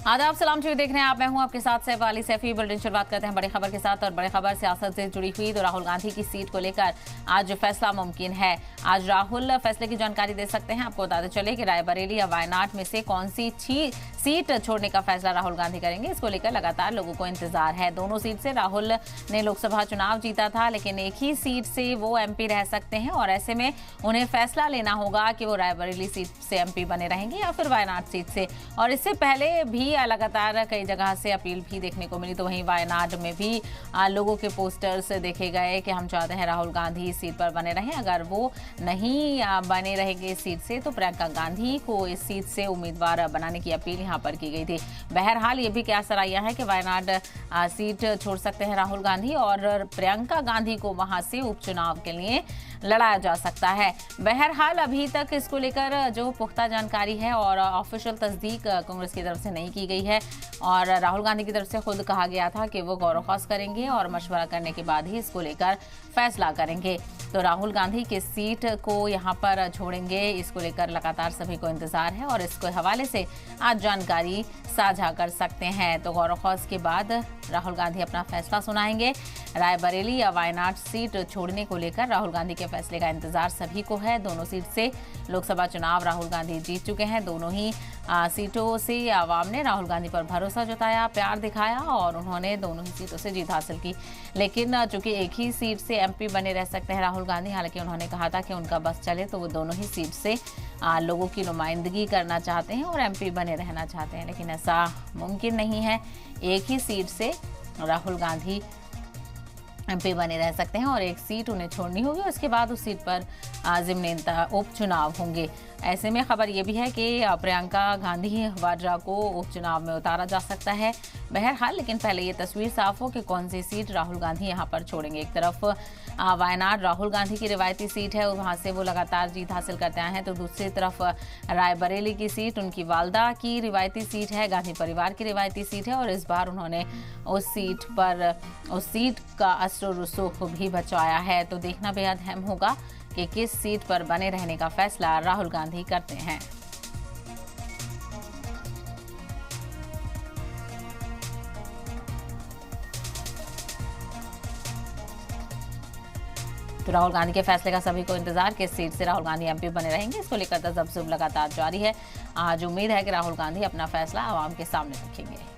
आदाब, सलाम टीवी देख रहे हैं आप। मैं हूं आपके साथ सैफाली सैफी। बुलेटिन शुरुआत करते हैं बड़ी खबर के साथ। और बड़ी खबर सियासत से जुड़ी हुई। तो राहुल गांधी की सीट को लेकर आज फैसला मुमकिन है। आज राहुल फैसले की जानकारी दे सकते हैं। आपको बताते चले कि रायबरेली या वायनाड में से कौन सी सीट छोड़ने का फैसला राहुल गांधी करेंगे, इसको लेकर लगातार लोगों को इंतजार है। दोनों सीट से राहुल ने लोकसभा चुनाव जीता था, लेकिन एक ही सीट से वो एमपी रह सकते हैं और ऐसे में उन्हें फैसला लेना होगा कि वो रायबरेली सीट से एमपी बने रहेंगे या फिर वायनाड सीट से। और इससे पहले भी लगातार कई जगह से अपील भी देखने को मिली। तो वहीं वायनाड में भी लोगों के पोस्टर्स देखे गए कि हम चाहते हैं राहुल गांधी इस सीट पर बने रहें। अगर वो नहीं बने रहेंगे इस सीट से तो प्रियंका गांधी को इस सीट से उम्मीदवार बनाने की अपील यहां पर की गई थी। बहरहाल ये भी क्या सराया है कि वायनाड सीट छोड़ सकते हैं राहुल गांधी और प्रियंका गांधी को वहां से उपचुनाव के लिए लड़ाया जा सकता है। बहरहाल अभी तक इसको लेकर जो पुख्ता जानकारी है और ऑफिशियल तस्दीक कांग्रेस की तरफ से नहीं की गई है। और राहुल गांधी की तरफ से खुद कहा गया था कि वो गौर व करेंगे और मशवरा करने के बाद ही इसको लेकर फैसला करेंगे। तो राहुल गांधी किस सीट को यहां पर छोड़ेंगे, इसको लेकर लगातार सभी को इंतजार है और इसके हवाले से आज जानकारी साझा कर सकते हैं। तो गौर व के बाद राहुल गांधी अपना फैसला सुनाएंगे। रायबरेली या वायनाड सीट छोड़ने को लेकर राहुल गांधी के फैसले का इंतजार सभी को है। दोनों सीट से लोकसभा चुनाव राहुल गांधी जीत चुके हैं। दोनों ही सीटों से आवाम ने राहुल गांधी पर भरोसा जताया, प्यार दिखाया और उन्होंने दोनों ही सीटों से जीत हासिल की। लेकिन चूंकि एक ही सीट से एमपी बने रह सकते हैं राहुल गांधी, हालांकि उन्होंने कहा था कि उनका बस चले तो वो दोनों ही सीट से लोगों की नुमाइंदगी करना चाहते हैं और एमपी बने रहना चाहते हैं, लेकिन ऐसा मुमकिन नहीं है। एक ही सीट से राहुल गांधी एमपी बने रह सकते हैं और एक सीट उन्हें छोड़नी होगी। उसके बाद उस सीट पर ज़िमनी उपचुनाव होंगे। ऐसे में खबर यह भी है कि प्रियंका गांधी वाड्रा को उपचुनाव में उतारा जा सकता है। बहरहाल लेकिन पहले ये तस्वीर साफ हो कि कौन सी सीट राहुल गांधी यहां पर छोड़ेंगे। एक तरफ वायनाड राहुल गांधी की रिवायती सीट है, वहां से वो लगातार जीत हासिल करते आए हैं। तो दूसरी तरफ रायबरेली की सीट उनकी वालदा की रिवायती सीट है, गांधी परिवार की रिवायती सीट है और इस बार उन्होंने उस सीट का असर रसूख भी बचाया है। तो देखना बेहद अहम होगा कि किस सीट पर बने रहने का फैसला राहुल गांधी करते हैं। तो राहुल गांधी के फैसले का सभी को इंतजार, किस सीट से राहुल गांधी एमपी बने रहेंगे, इसको लेकर तजब्जुब लगातार जारी है। आज उम्मीद है कि राहुल गांधी अपना फैसला आवाम के सामने रखेंगे।